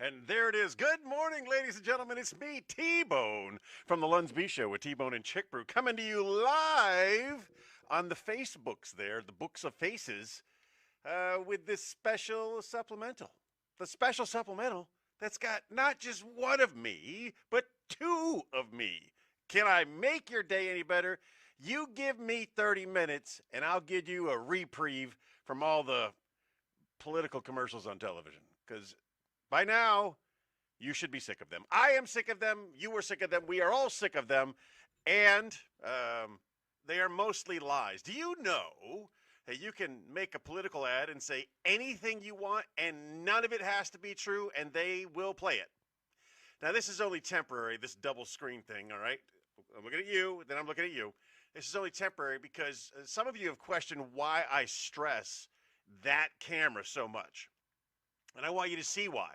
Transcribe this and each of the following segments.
And there it is. Good morning, ladies and gentlemen. It's me, T-Bone, from the Lunsby Show with T-Bone and Chick Brew, coming to you live on the Facebooks there, the Books of Faces, with this special supplemental. The special supplemental that's got not just one of me, but two of me. Can I make your day any better? You give me 30 minutes, and I'll give you a reprieve from all the political commercials on television. Because by now, you should be sick of them. I am sick of them. You are sick of them. We are all sick of them. And they are mostly lies. Do you know that you can make a political ad and say anything you want and none of it has to be true and they will play it? Now, this is only temporary, this double screen thing, all right? I'm looking at you, then I'm looking at you. This is only temporary because some of you have questioned why I stress that camera so much. And I want you to see why.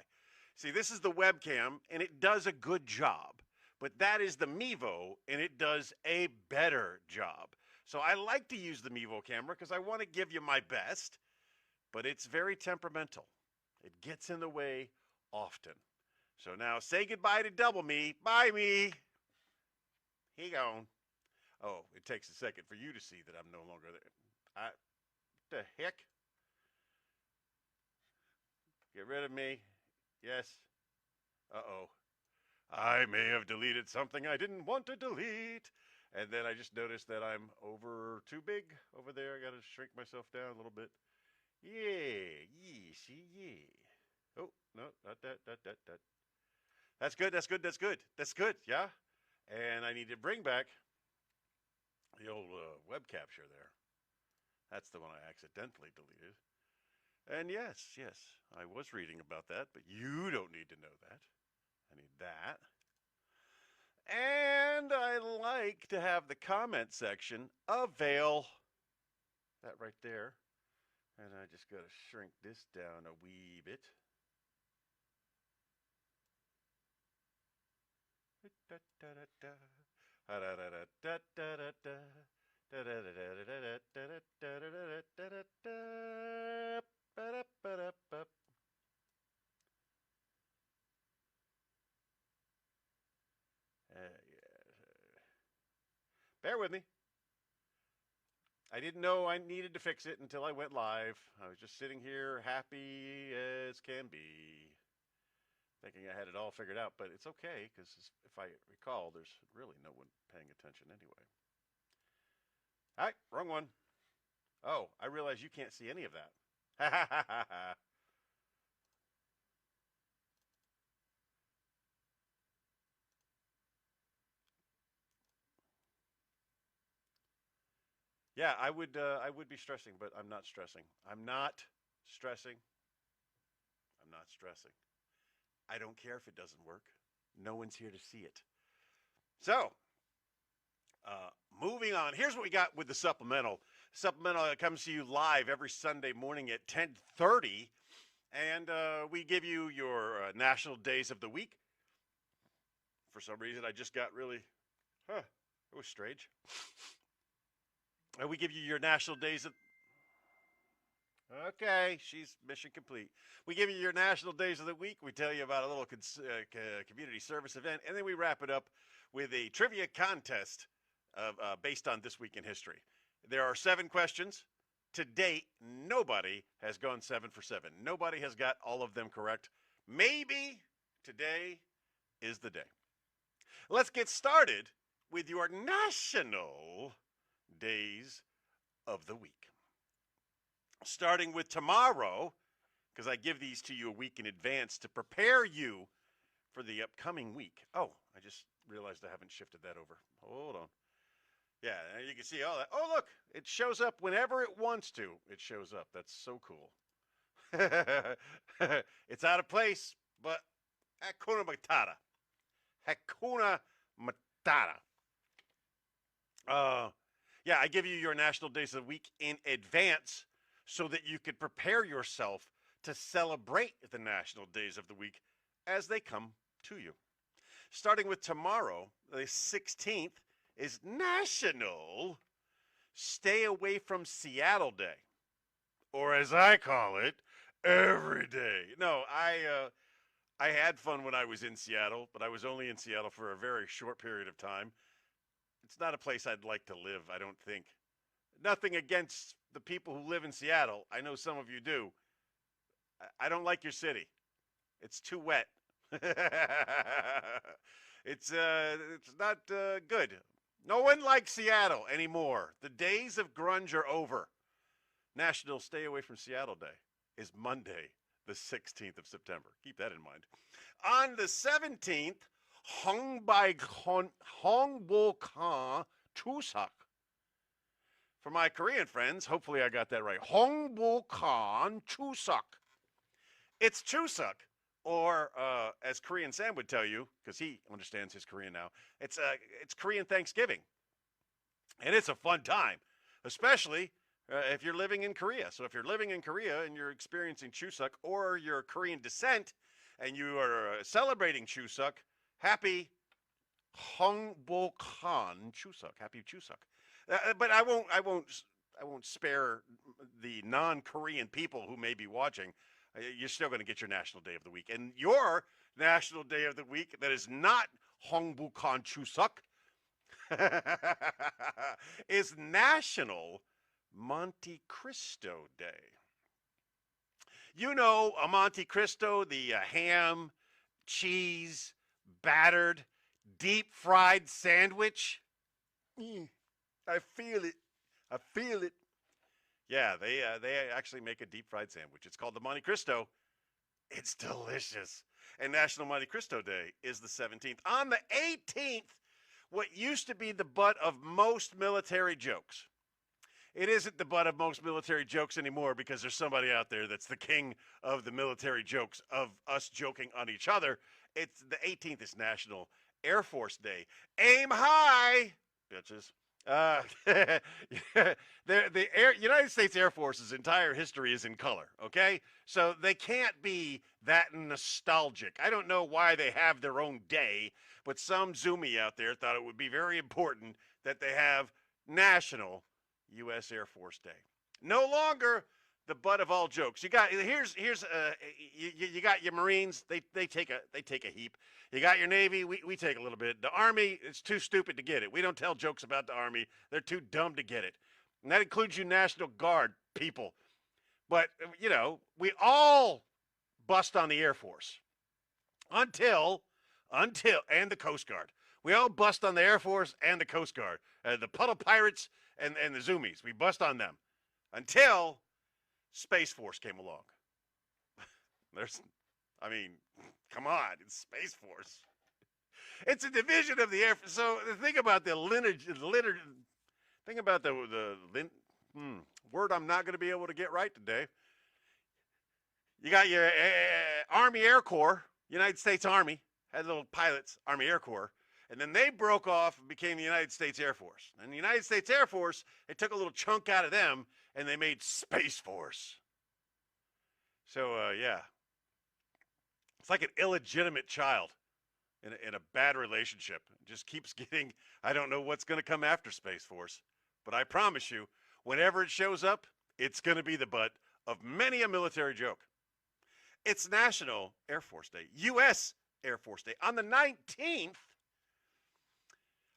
See, this is the webcam, and it does a good job. But that is the Mevo, and it does a better job. So I like to use the Mevo camera because I want to give you my best, but it's very temperamental. It gets in the way often. So now say goodbye to double me. Bye, me. He gone. Oh, it takes a second for you to see that I'm no longer there. What the heck? Get rid of me. Yes. Uh-oh. I may have deleted something I didn't want to delete. And then I just noticed that I'm too big over there. I got to shrink myself down a little bit. Yeah. See, yeah. Oh, no, not that. That's good. Yeah. And I need to bring back the old web capture there. That's the one I accidentally deleted. And yes, I was reading about that, but you don't need to know that. I need that. And I like to have the comment section avail. That right there. And I just got to shrink this down a wee bit. Bear with me. I didn't know I needed to fix it until I went live. I was just sitting here happy as can be, thinking I had it all figured out, but it's okay because if I recall, there's really no one paying attention anyway. All right, wrong one. Oh, I realize you can't see any of that. Ha ha ha ha ha. Yeah, I would be stressing, but I'm not stressing. I'm not stressing. I'm not stressing. I don't care if it doesn't work. No one's here to see it. So, moving on. Here's what we got with the supplemental. Supplemental that comes to you live every Sunday morning at 10:30, and we give you your national days of the week. For some reason, I just got really, it was strange. And we give you your national days of. Okay, she's mission complete. We give you your national days of the week. We tell you about a little community service event, and then we wrap it up with a trivia contest based on this week in history. There are 7 questions. To date, nobody has gone 7 for 7. Nobody has got all of them correct. Maybe today is the day. Let's get started with your national days of the week. Starting with tomorrow, because I give these to you a week in advance to prepare you for the upcoming week. Oh, I just realized I haven't shifted that over. Hold on. Yeah, you can see all that. Oh, look, it shows up whenever it wants to. It shows up. That's so cool. It's out of place, but Hakuna Matata. Hakuna Matata. Yeah, I give you your national days of the week in advance so that you could prepare yourself to celebrate the national days of the week as they come to you. Starting with tomorrow, the 16th, is National Stay Away from Seattle Day, or as I call it, every day. No, I had fun when I was in Seattle, but I was only in Seattle for a very short period of time. It's not a place I'd like to live, I don't think. Nothing against the people who live in Seattle. I know some of you do. I don't like your city. It's too wet. It's not good. No one likes Seattle anymore. The days of grunge are over. National Stay Away from Seattle Day is Monday, the 16th of September. Keep that in mind. On the 17th, Hongbokhan Chuseok. For my Korean friends, hopefully I got that right. Hongbokhan Chuseok. It's Chuseok, or as Korean Sam would tell you, because he understands his Korean now, it's Korean Thanksgiving, and it's a fun time, especially if you're living in Korea. So if you're living in Korea and you're experiencing Chuseok, or you're Korean descent and you are celebrating Chuseok, happy Hongbokhan Chuseok, happy Chuseok. But I won't spare the non-Korean people who may be watching. You're still going to get your National Day of the Week. And your National Day of the Week that is not Hongbukhan Chuseok is National Monte Cristo Day. You know, a Monte Cristo, the ham, cheese, battered, deep fried sandwich. I feel it. I feel it. Yeah, they actually make a deep fried sandwich. It's called the Monte Cristo. It's delicious. And National Monte Cristo Day is the 17th. On the 18th, what used to be the butt of most military jokes. It isn't the butt of most military jokes anymore because there's somebody out there that's the king of the military jokes of us joking on each other. It's the 18th is National Air Force Day. Aim high, bitches. United States Air Force's entire history is in color, okay? So they can't be that nostalgic. I don't know why they have their own day, but some zoomie out there thought it would be very important that they have National U.S. Air Force Day. No longer the butt of all jokes. You got you got your Marines. They take a heap. You got your Navy. We take a little bit. The Army, it's too stupid to get it. We don't tell jokes about the Army. They're too dumb to get it. And that includes you National Guard people. But we all bust on the Air Force until and the Coast Guard. We all bust on the Air Force and the Coast Guard. The Puddle Pirates and the Zoomies. We bust on them until Space Force came along. Come on, it's Space Force. It's a division of the Air Force. So think about the lineage. Think about the word I'm not going to be able to get right today. You got your Army Air Corps, United States Army, had little pilots, Army Air Corps. And then they broke off and became the United States Air Force. And the United States Air Force, they took a little chunk out of them, and they made Space Force. So, yeah. It's like an illegitimate child in a bad relationship. It just keeps getting, I don't know what's going to come after Space Force. But I promise you, whenever it shows up, it's going to be the butt of many a military joke. It's National Air Force Day, U.S. Air Force Day. On the 19th,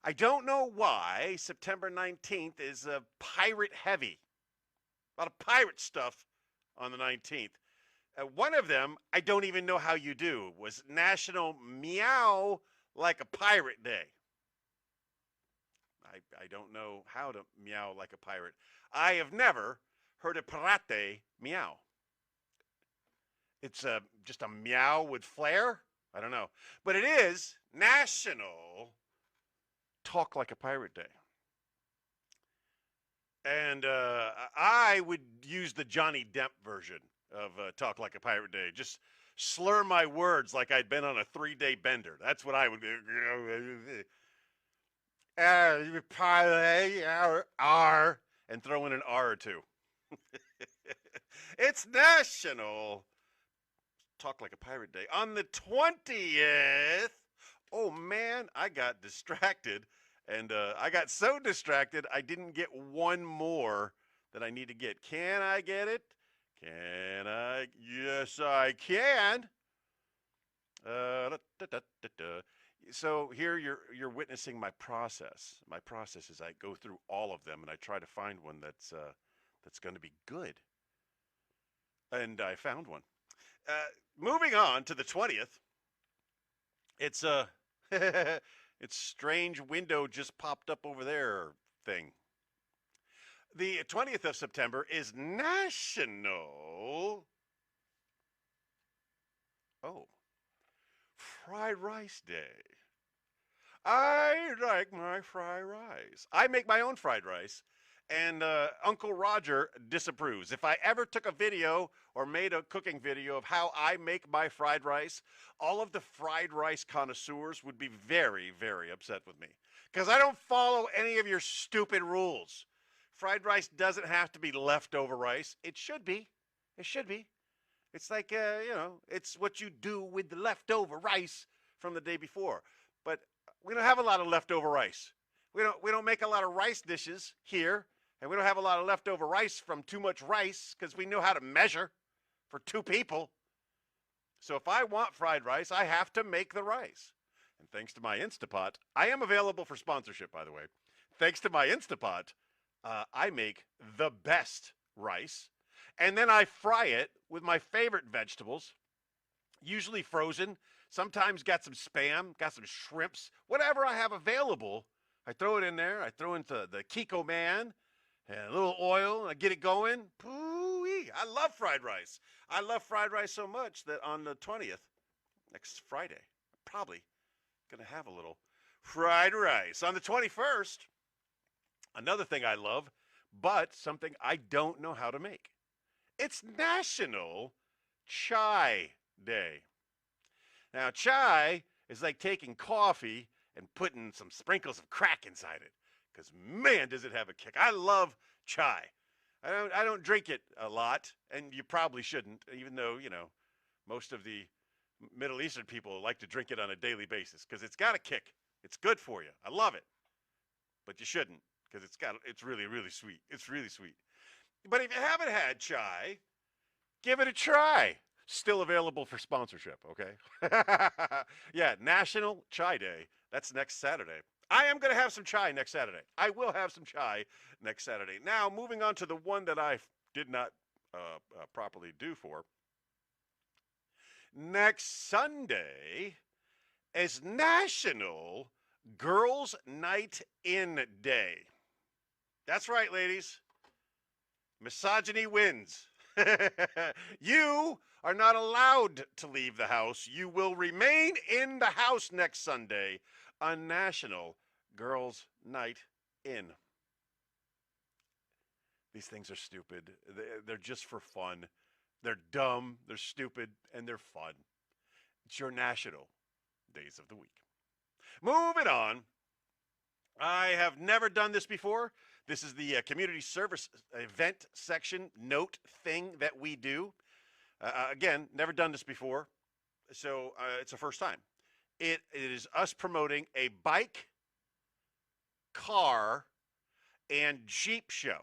I don't know why September 19th is pirate heavy. A lot of pirate stuff on the 19th. One of them, I don't even know how you do, was National Meow Like a Pirate Day. I don't know how to meow like a pirate. I have never heard a pirate meow. It's just a meow with flair? I don't know. But it is National Talk Like a Pirate Day. And I would use the Johnny Depp version of Talk Like a Pirate Day. Just slur my words like I'd been on a 3-day bender. That's what I would do. Pirate, R, and throw in an R or two. It's National Talk Like a Pirate Day. On the 20th, oh man, I got distracted. And I got so distracted, I didn't get one more that I need to get. Can I get it? Can I? Yes, I can. So here you're witnessing my process. My process is I go through all of them and I try to find one that's going to be good. And I found one. Uh, Moving on to the 20th. It's it's strange window just popped up over there thing. The 20th of September is National Fried Rice Day. I like my fried rice. I make my own fried rice, and Uncle Roger disapproves. If I ever took a video or made a cooking video of how I make my fried rice, all of the fried rice connoisseurs would be very, very upset with me because I don't follow any of your stupid rules. Fried rice doesn't have to be leftover rice. It should be. It should be. It's like, it's what you do with the leftover rice from the day before. But we don't have a lot of leftover rice. We don't make a lot of rice dishes here, and we don't have a lot of leftover rice from too much rice because we know how to measure for 2 people. So if I want fried rice, I have to make the rice. And thanks to my Instapot, I am available for sponsorship, by the way. Thanks to my Instapot, I make the best rice. And then I fry it with my favorite vegetables, usually frozen. Sometimes got some Spam, got some shrimps, whatever I have available. I throw it in there. I throw into the Kiko Man and a little oil, and I get it going. Poo-wee. I love fried rice. I love fried rice so much that on the 20th, next Friday, I'm probably going to have a little fried rice. On the 21st, another thing I love, but something I don't know how to make. It's National Chai Day. Now, chai is like taking coffee and putting some sprinkles of crack inside it. Because, man, does it have a kick. I love chai. I don't drink it a lot, and you probably shouldn't, even though, most of the Middle Eastern people like to drink it on a daily basis because it's got a kick. It's good for you. I love it. But you shouldn't because it's really, really sweet. It's really sweet. But if you haven't had chai, give it a try. Still available for sponsorship, okay? Yeah, National Chai Day. That's next Saturday. I am going to have some chai next Saturday. I will have some chai next Saturday. Now, moving on to the one that I did not properly do for. Next Sunday is National Girls' Night In Day. That's right, ladies. Misogyny wins. You are not allowed to leave the house. You will remain in the house next Sunday on National Girls' Night In. These things are stupid. They're just for fun. They're dumb, they're stupid, and they're fun. It's your national days of the week. Moving on. I have never done this before. This is the community service event section note thing that we do. Again, never done this before, so it's the first time. It is us promoting a bike, car, and Jeep show.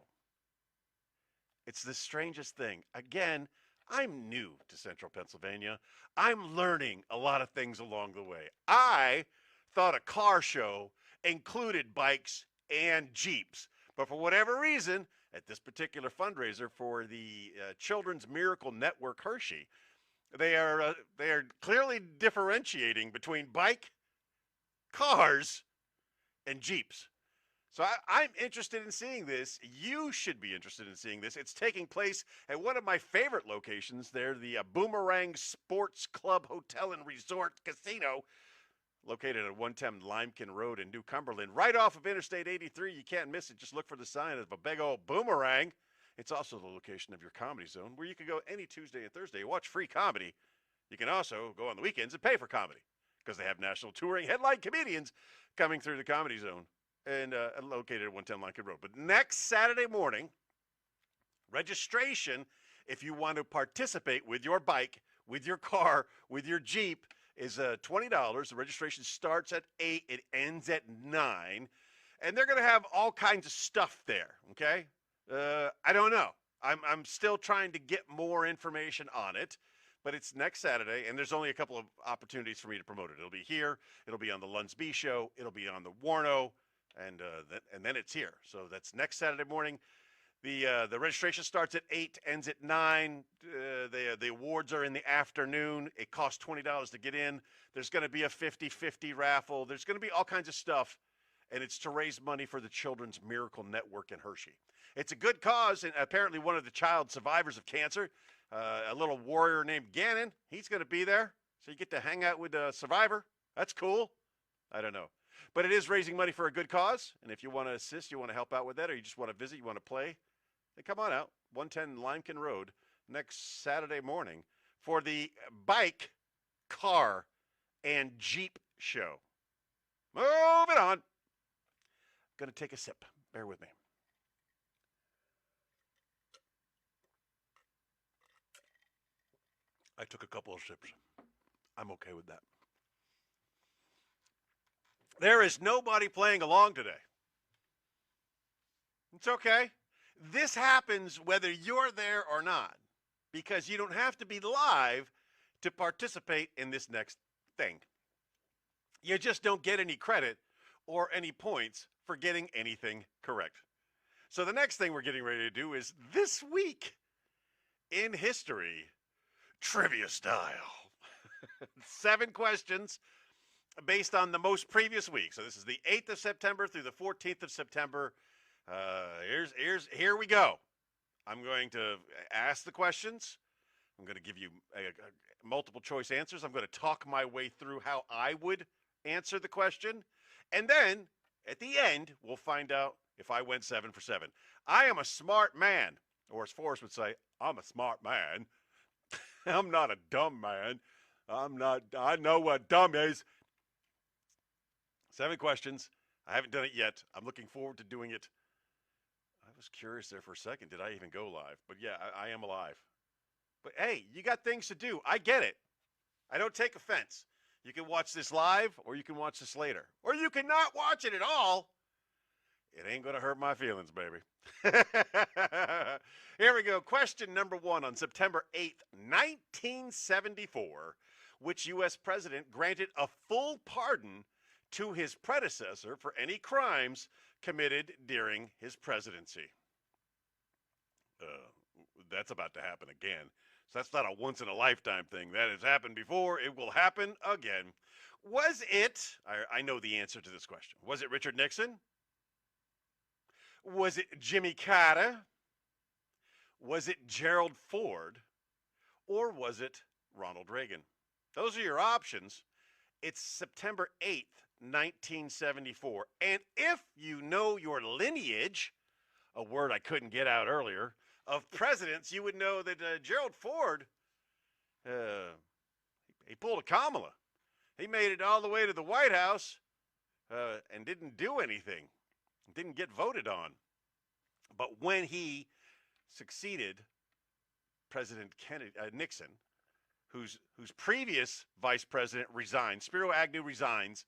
It's the strangest thing. Again, I'm new to Central Pennsylvania. I'm learning a lot of things along the way. I thought a car show included bikes and Jeeps. But for whatever reason, at this particular fundraiser for the Children's Miracle Network Hershey, they are clearly differentiating between bike, cars, and Jeeps. So I'm interested in seeing this. You should be interested in seeing this. It's taking place at one of my favorite locations there, the Boomerang Sports Club Hotel and Resort Casino, located at 110 Limekin Road in New Cumberland, right off of Interstate 83. You can't miss it. Just look for the sign of a big old boomerang. It's also the location of your Comedy Zone, where you can go any Tuesday and Thursday and watch free comedy. You can also go on the weekends and pay for comedy, because they have national touring headline comedians coming through the Comedy Zone and located at 110 Lincoln Road. But next Saturday morning, registration, if you want to participate with your bike, with your car, with your Jeep, is $20. The registration starts at 8. It ends at 9. And they're going to have all kinds of stuff there, okay? I don't know. I'm still trying to get more information on it. but it's next Saturday, and there's only a couple of opportunities for me to promote it. It'll be here, it'll be on the Lunds B Show, it'll be on the Warno, and then it's here. So that's next Saturday morning. The registration starts at 8, ends at 9. The awards are in the afternoon. It costs $20 to get in. There's going to be a 50-50 raffle. There's going to be all kinds of stuff, and it's to raise money for the Children's Miracle Network in Hershey. It's a good cause, and apparently one of the child survivors of cancer, a little warrior named Gannon, he's going to be there. So you get to hang out with a survivor. That's cool. I don't know. But it is raising money for a good cause, and if you want to assist, you want to help out with that, or you just want to visit, you want to play, then come on out, 110 Limekins Road, next Saturday morning for the Bike, Car, and Jeep Show. Moving on. Going to take a sip. Bear with me. I took a couple of sips. I'm okay with that. There is nobody playing along today. It's okay. This happens whether you're there or not, because you don't have to be live to participate in this next thing. You just don't get any credit or any points for getting anything correct. So the next thing we're getting ready to do is This Week in History, trivia style. 7 questions based on the most previous week. So this is the 8th of September through the 14th of September. Here we go. I'm going to ask the questions. I'm going to give you multiple choice answers. I'm going to talk my way through how I would answer the question. And then at the end, we'll find out if I went 7 for 7. I am a smart man, or as Forrest would say, I'm a smart man. I'm not a dumb man. I know what dumb is. 7 questions. I haven't done it yet. I'm looking forward to doing it. I was curious there for a second. Did I even go live? But yeah, I am alive. But hey, you got things to do. I get it. I don't take offense. You can watch this live, or you can watch this later. Or you can not watch it at all. It ain't going to hurt my feelings, baby. Here we go. Question number 1. On September 8th, 1974, which U.S. president granted a full pardon to his predecessor for any crimes committed during his presidency? That's about to happen again. So that's not a once-in-a-lifetime thing. That has happened before. It will happen again. Was it, I know the answer to this question. Was it Richard Nixon? Was it Jimmy Carter? Was it Gerald Ford? Or was it Ronald Reagan? Those are your options. It's September 8th, 1974. And if you know your lineage, a word I couldn't get out earlier, of presidents, you would know that Gerald Ford, he pulled a Kamala. He made it all the way to the White House and didn't do anything, didn't get voted on. But when he succeeded President Nixon, whose previous vice president resigned, Spiro Agnew resigns,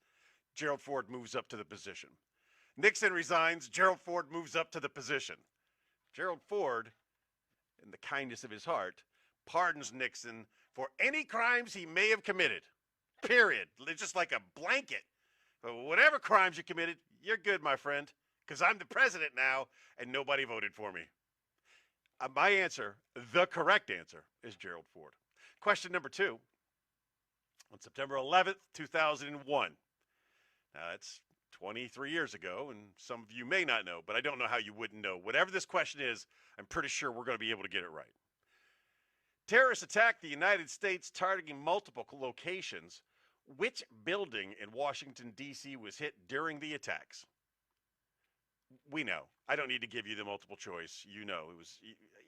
Gerald Ford moves up to the position. Nixon resigns, Gerald Ford moves up to the position. Gerald Ford, in the kindness of his heart, pardons Nixon for any crimes he may have committed. Period. It's just like a blanket. But whatever crimes you committed, you're good, my friend, because I'm the president now, and nobody voted for me. My answer, the correct answer, is Gerald Ford. Question number 2. On September 11th, 2001. Now, that's 23 years ago, and some of you may not know, but I don't know how you wouldn't know. Whatever this question is, I'm pretty sure we're going to be able to get it right. Terrorists attacked the United States, targeting multiple locations. Which building in Washington, D.C. was hit during the attacks? We know. I don't need to give you the multiple choice. You know. It was,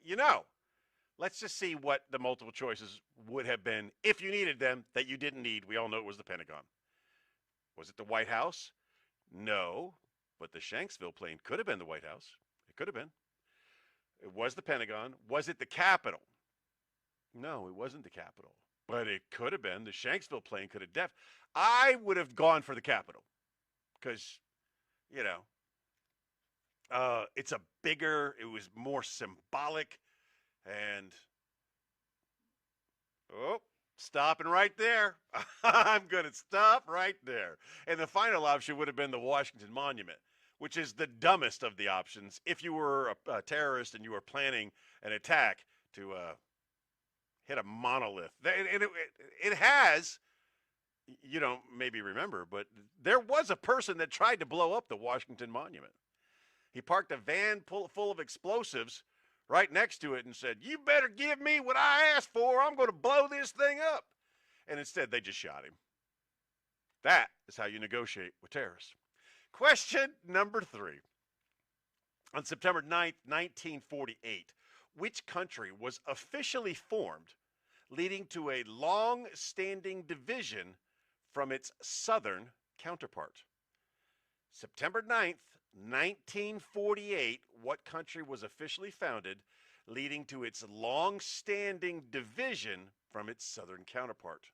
you know. Let's just see what the multiple choices would have been if you needed them that you didn't need. We all know it was the Pentagon. Was it the White House? No, but the Shanksville plane could have been the White House. It could have been. It was the Pentagon. Was it the Capitol? No, it wasn't the Capitol, but it could have been. The Shanksville plane could have I would have gone for the Capitol because, you know, it's a bigger, it was more symbolic, and Oh, stopping right there. I'm going to stop right there. And the final option would have been the Washington Monument, which is the dumbest of the options if you were a terrorist and you were planning an attack to hit a monolith. And it has, you don't maybe remember, but there was a person that tried to blow up the Washington Monument. He parked a van full of explosives right next to it and said, "You better give me what I asked for. I'm going to blow this thing up." And instead, they just shot him. That is how you negotiate with terrorists. Question number 3. On September 9th, 1948, which country was officially formed, leading to a long standing division from its southern counterpart? September 9th, 1948, what country was officially founded, leading to its long-standing division from its southern counterpart?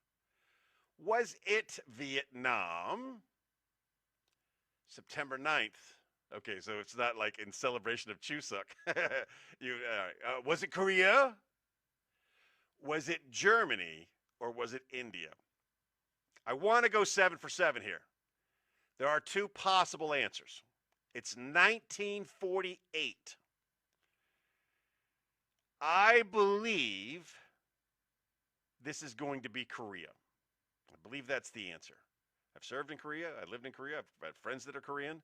Was it Vietnam? September 9th. Okay, so it's not like in celebration of Chuseok. Was it Korea? Was it Germany? Or was it India? I want to go 7 for 7 here. There are 2 possible answers. It's 1948. I believe this is going to be Korea. I believe that's the answer. I've served in Korea. I lived in Korea. I've had friends that are Korean.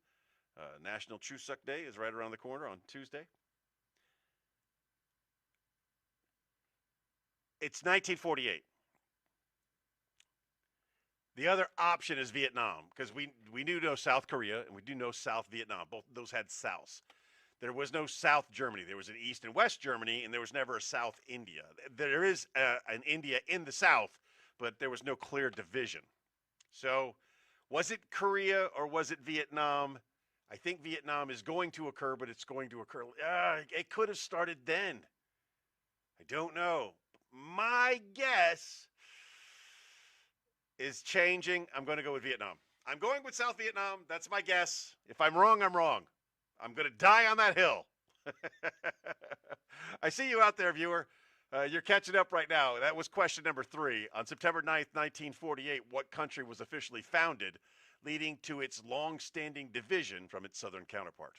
National Chuseok Day is right around the corner on Tuesday. It's 1948. The other option is Vietnam, because we do know South Korea and we do know South Vietnam. Both those had Souths. There was no South Germany. There was an East and West Germany, and there was never a South India. There is an India in the South, but there was no clear division. So was it Korea or was it Vietnam? I think Vietnam is going to occur, but it's going to occur. It could have started then. I don't know. My guess is changing. I'm going to go with Vietnam. I'm going with South Vietnam. That's my guess. If I'm wrong, I'm wrong. I'm going to die on that hill. I see you out there, viewer. You're catching up right now. That was question number 3. On September 9th, 1948, what country was officially founded, leading to its long-standing division from its southern counterpart?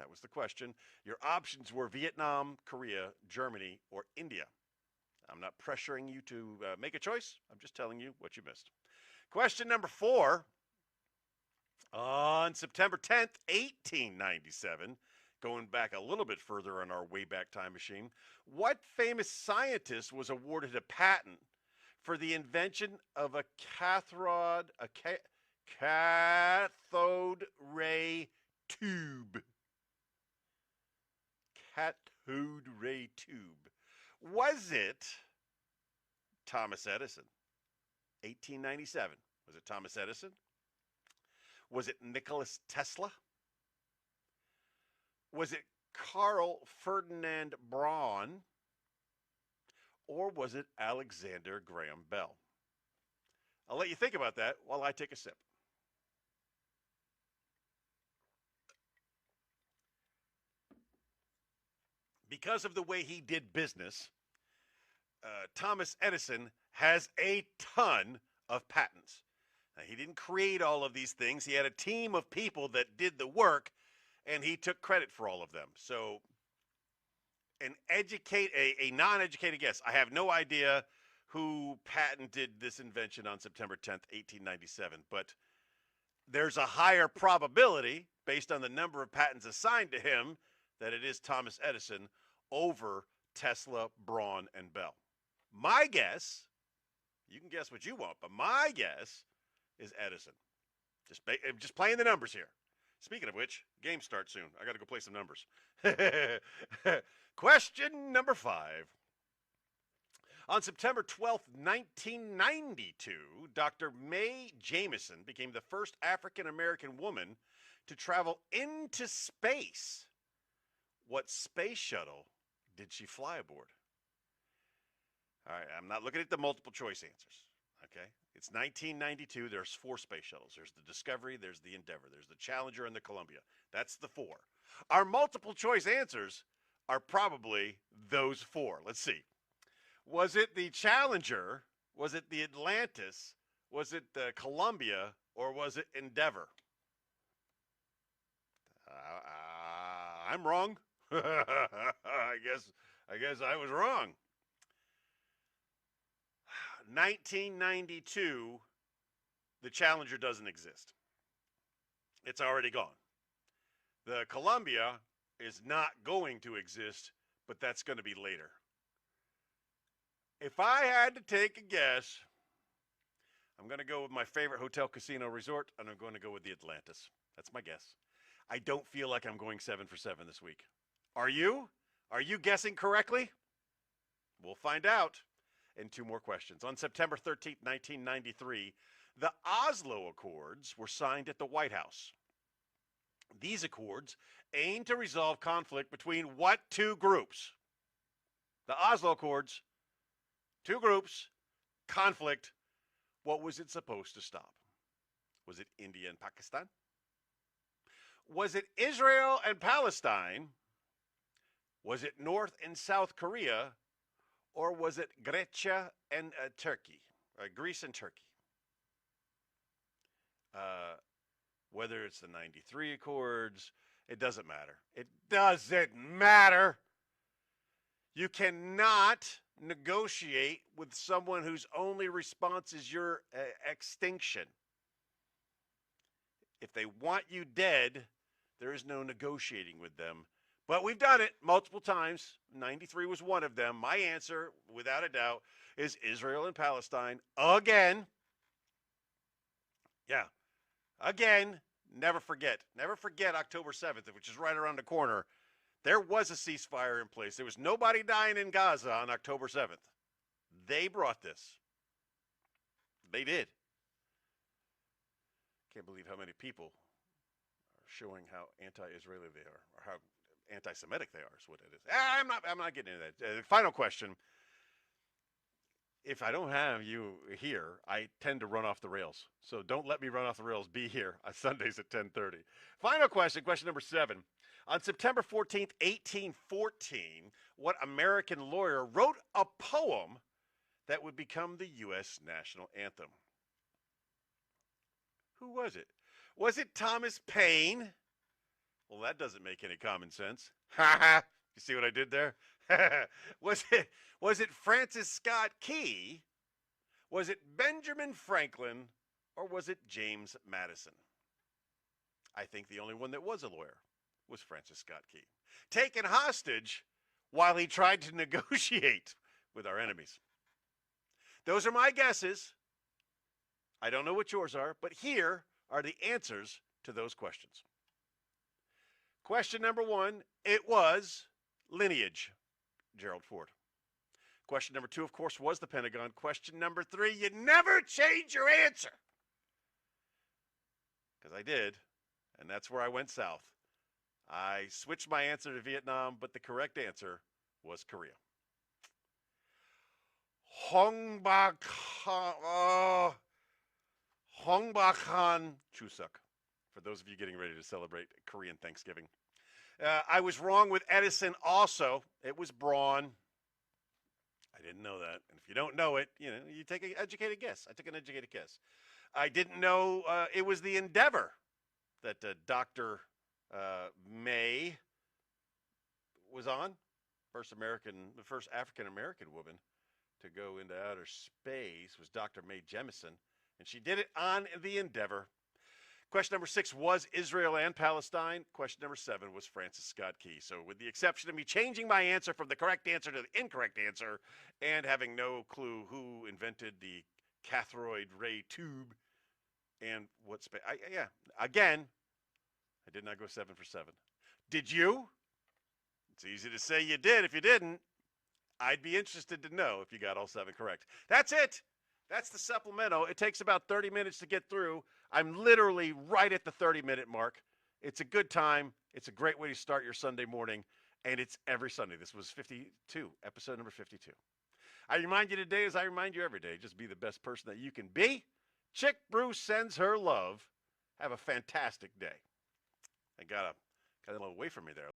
That was the question. Your options were Vietnam, Korea, Germany, or India. I'm not pressuring you to make a choice. I'm just telling you what you missed. Question number 4. On September 10th, 1897, going back a little bit further on our Wayback Time machine, what famous scientist was awarded a patent for the invention of a cathode ray tube? Cathode ray tube. Was it Thomas Edison? 1897. Was it Thomas Edison? Was it Nikola Tesla? Was it Carl Ferdinand Braun? Or was it Alexander Graham Bell? I'll let you think about that while I take a sip. Because of the way he did business, Thomas Edison has a ton of patents. Now, he didn't create all of these things. He had a team of people that did the work, and he took credit for all of them. So a non-educated guess. I have no idea who patented this invention on September 10th, 1897, but there's a higher probability, based on the number of patents assigned to him, that it is Thomas Edison over Tesla, Braun, and Bell. My guess, you can guess what you want, but my guess is Edison. Just playing the numbers here. Speaking of which, game starts soon. I got to go play some numbers. Question number 5. On September 12th, 1992, Dr. Mae Jemison became the first African-American woman to travel into space. What space shuttle did she fly aboard? All right, I'm not looking at the multiple choice answers, okay? It's 1992. There's 4 space shuttles. There's the Discovery, there's the Endeavour, there's the Challenger, and the Columbia. That's the 4. Our multiple choice answers are probably those 4. Let's see. Was it the Challenger? Was it the Atlantis? Was it the Columbia? Or was it Endeavor? I'm wrong. I guess I was wrong. 1992, the Challenger doesn't exist. It's already gone. The Columbia is not going to exist, but that's going to be later. If I had to take a guess, I'm going to go with my favorite hotel, casino, resort, and I'm going to go with the Atlantis. That's my guess. I don't feel like I'm going 7 for 7 this week. Are you? Are you guessing correctly? We'll find out in 2 more questions. On September 13th, 1993, the Oslo Accords were signed at the White House. These accords aim to resolve conflict between what 2 groups? The Oslo Accords, 2 groups, conflict. What was it supposed to stop? Was it India and Pakistan? Was it Israel and Palestine? Was it North and South Korea? Or was it Grecia and Turkey? Greece and Turkey? Whether it's the 93 Accords, it doesn't matter. It doesn't matter. You cannot negotiate with someone whose only response is your extinction. If they want you dead, there is no negotiating with them. But we've done it multiple times. 93 was one of them. My answer, without a doubt, is Israel and Palestine again. Yeah. Again, never forget. Never forget October 7th, which is right around the corner. There was a ceasefire in place. There was nobody dying in Gaza on October 7th. They brought this. They did. Can't believe how many people are showing how anti-Israeli they are, or how anti-Semitic they are, is what it is. I'm not getting into that. Final question. If I don't have you here, I tend to run off the rails. So don't let me run off the rails. Be here on Sundays at 10:30. Final question, question number 7. On September 14th, 1814, what American lawyer wrote a poem that would become the U.S. national anthem? Who was it? Was it Thomas Paine? Well, that doesn't make any common sense. Ha ha! You see what I did there? Was it Francis Scott Key? Was it Benjamin Franklin? Or was it James Madison? I think the only one that was a lawyer was Francis Scott Key, taken hostage while he tried to negotiate with our enemies. Those are my guesses. I don't know what yours are, but here are the answers to those questions. Question number 1, it was lineage, Gerald Ford. Question number 2, of course, was the Pentagon. Question number 3, you never change your answer. Because I did, and that's where I went south. I switched my answer to Vietnam, but the correct answer was Korea. Hongbakhan Chuseok, for those of you getting ready to celebrate Korean Thanksgiving. I was wrong with Edison also. It was Braun. I didn't know that. And if you don't know it, you take an educated guess. I took an educated guess. I didn't know it was the Endeavor that Dr. May was on. The first African-American woman to go into outer space was Dr. Mae Jemison, and she did it on the Endeavor. Question number 6 was Israel and Palestine. Question number 7 was Francis Scott Key. So with the exception of me changing my answer from the correct answer to the incorrect answer and having no clue who invented the cathode ray tube and what space, again, I did not go 7 for 7. Did you? It's easy to say you did. If you didn't, I'd be interested to know if you got all 7 correct. That's it. That's the supplemental. It takes about 30 minutes to get through. I'm literally right at the 30-minute mark. It's a good time. It's a great way to start your Sunday morning, and it's every Sunday. This was 52, episode number 52. I remind you today, as I remind you every day, just be the best person that you can be. Chick Bruce sends her love. Have a fantastic day. I got a little away from me there.